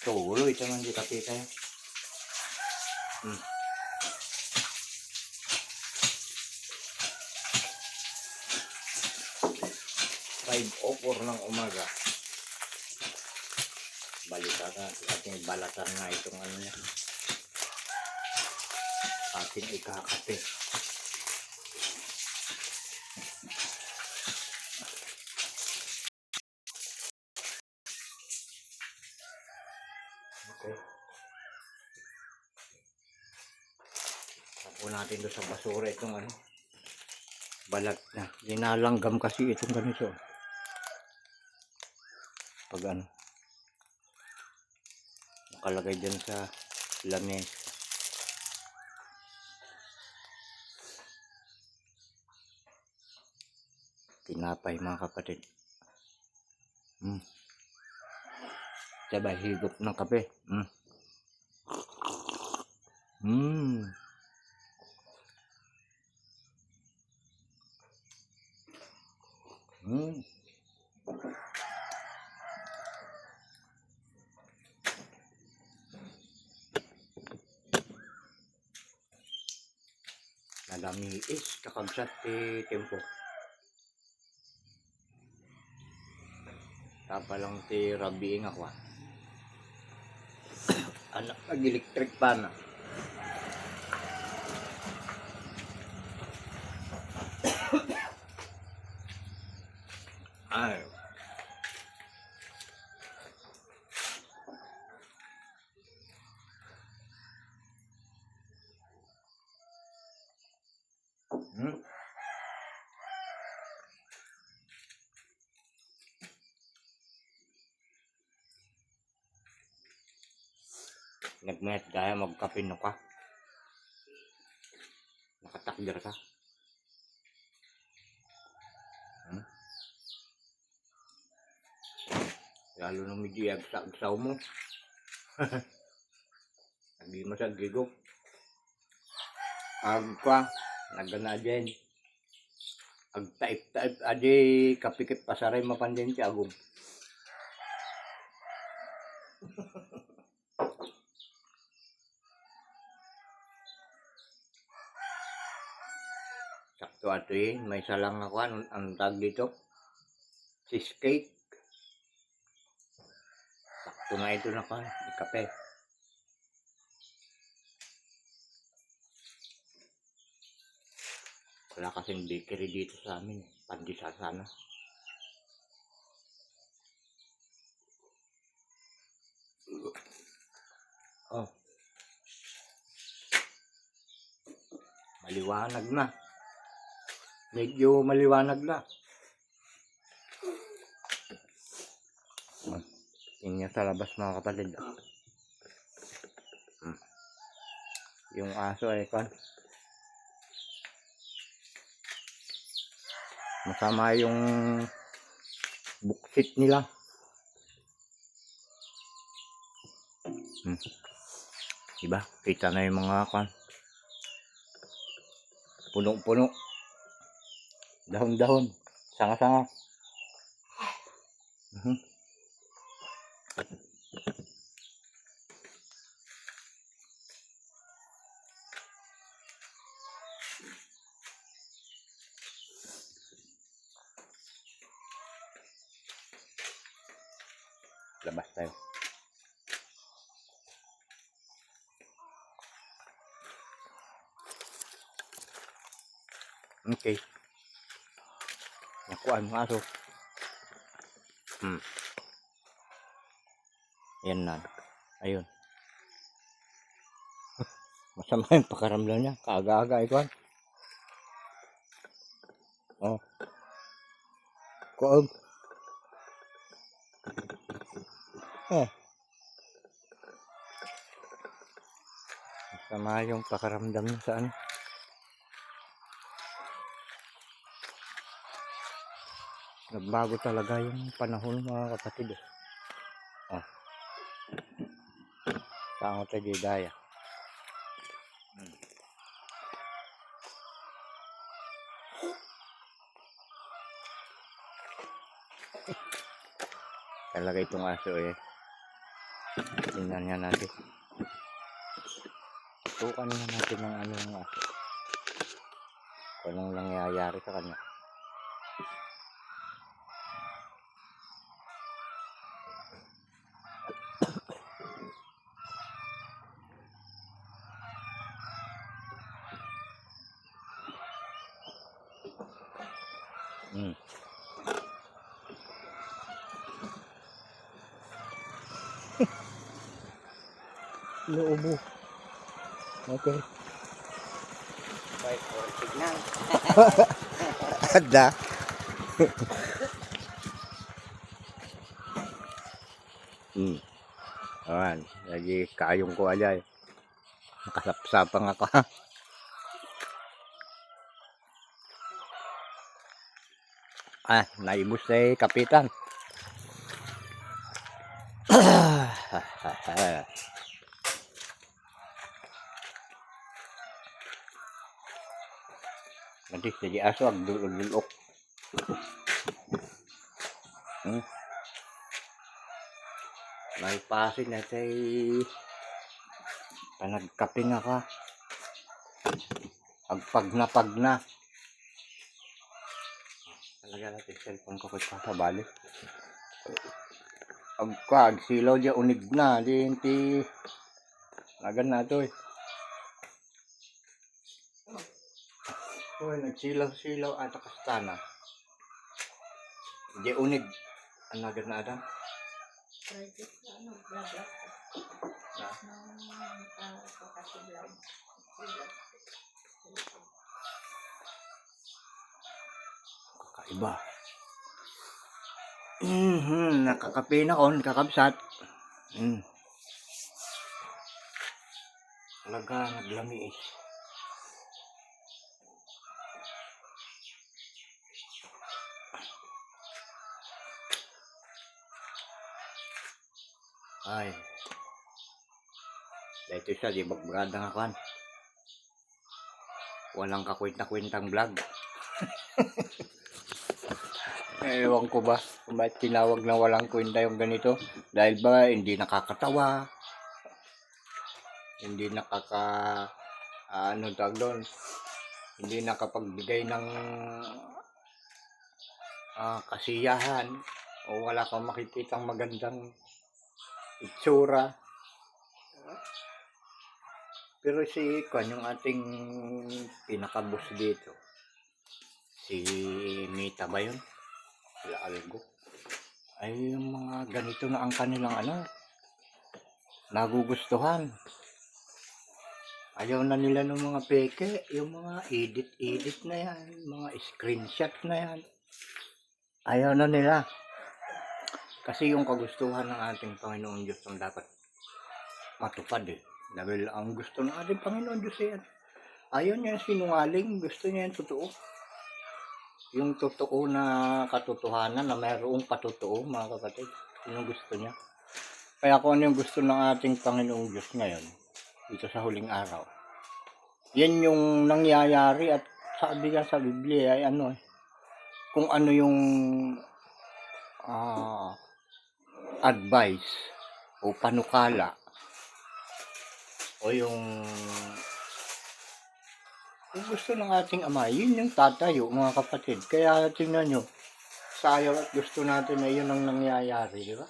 Tuloy ito man di kapita. 5:04 ng umaga. Balikan na ating balatan na itong ano niya. Ating ikakape. Okay. Tapo natin doon sa basura itong ano. Balat na. Ginalanggam kasi itong ganito. Pag ano. Nakalagay dyan sa lamin. Tinapay mga kapatid. Sabay higop ng kape. Nadami is kakabsat ti tempo. Tapa lang ti rabiing ako. Anak nag-electric pan. Ay. Nagmayat gaya magkapin no ka. Nakatakder ka. Lalo nung medyo agsaw mo. Hindi mo sa gigok. Agka, nagana dyan. Agtaip-taip adi kapikit pasaray mapandin si agong. Sakto ato may salang ako ang tag dito. Cheesecake. Sakto na ito na kan, kape. Wala kasing bakery dito sa amin. Pandisa sana. Oh. Maliwanag na. Medyo maliwanag na. Tingnan sa labas mga kapatid. Yung aso ay kan. Masama yung buksit nila. Diba? Kita na yung mga kan. Puno-puno. Dahon-dahon. Sanga-sanga. Labas tayo. Okay. Nakuan mo aso. Yan na. Ayun. Masama yung pakaramdam niya. Kaaga-aga ikaw. Oh. Kuog. Masama yung pakaramdam niya sa ano. Nagbago talaga yung panahon mga kapatid. Saan ko tayo didaya. Talaga itong aso Tingnan nga natin. Tutukan nga natin ng ano nga. Kung anong nangyayari sa kanya. Loobo. Okay. Wait for signal. Ada. Ayan. Lagi kayong ko aja. Nakasapsapang ako. Naibos na kapitan. Nanti jadi aswag dulok. Naipasin na tay panagkape nga ka. Pag na. Talaga natin cellphone ko sa balik. Silaw dia unig na. Di hindi nagan na ito eh. Nagsilaw at kastana. Di unig. Ang nagan na adam. Kakaiba. Nakakape na ko, nakakabsat. Talaga naglami eh. Ay. Dito siya, di bagbrada nga kan. Walang kakwenta-kwentang vlog. Ewan ko ba kung bakit tinawag na walang kwenta yung ganito. Dahil ba hindi nakakatawa. Hindi ano tawag doon. Hindi nakapagbigay ng kasiyahan. O wala kang makikitang magandang itsura. Pero si Kwan, yung ating pinakabos dito, si Mita ba yun? Sila Algo. Ay yung mga ganito na ang kanilang nagugustuhan. Ayaw na nila ng mga peke, yung mga edit na yan, mga screenshot na yan. Ayaw na nila. Kasi yung kagustuhan ng ating Panginoon Diyos ang dapat matupad eh. Dahil ang gusto ng ating Panginoon Diyos yan. Ayaw niya sinungaling, gusto niya yung totoo. Yung totoo na katotohanan na mayroong patotoo mga kapatid. Yun yung gusto niya. Kaya kung ano yung gusto ng ating Panginoong Diyos ngayon, dito sa huling araw. Yan yung nangyayari at sabi nga sa Biblia ay kung ano yung advice o panukala o yung gusto ng ating Ama, yun yung tatayo mga kapatid. Kaya tingnan nyo, sayaw at gusto natin na yun ang nangyayari, di ba?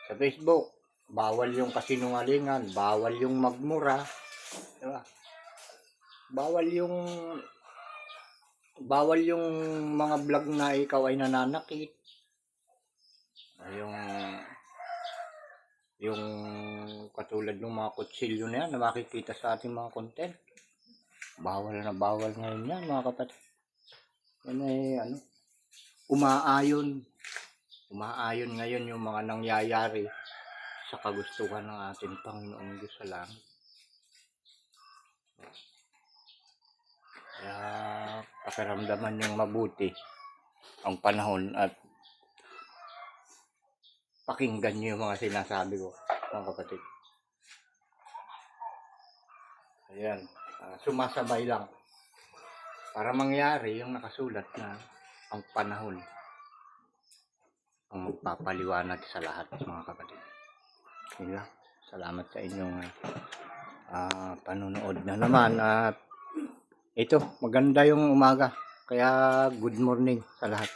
Sa Facebook, bawal yung kasinungalingan, bawal yung magmura, di ba? Bawal yung mga vlog na ikaw ay nananakit. Yung katulad ng mga kutsilyo na yan na makikita sa ating mga content. Bawal na bawal ngayon yan mga kapatid. Yan ay umaayon ngayon yung mga nangyayari sa kagustuhan ng ating Panginoong Diyos sa langit. Kaya pakiramdaman yung mabuti ang panahon at pakinggan nyo yung mga sinasabi ko mga kapatid. Ayan, sumasabay lang para mangyari yung nakasulat na ang panahon ang magpapaliwanag sa lahat mga kapatid. Yun lang. Salamat sa inyong panonood na naman at ito, maganda yung umaga. Kaya good morning sa lahat.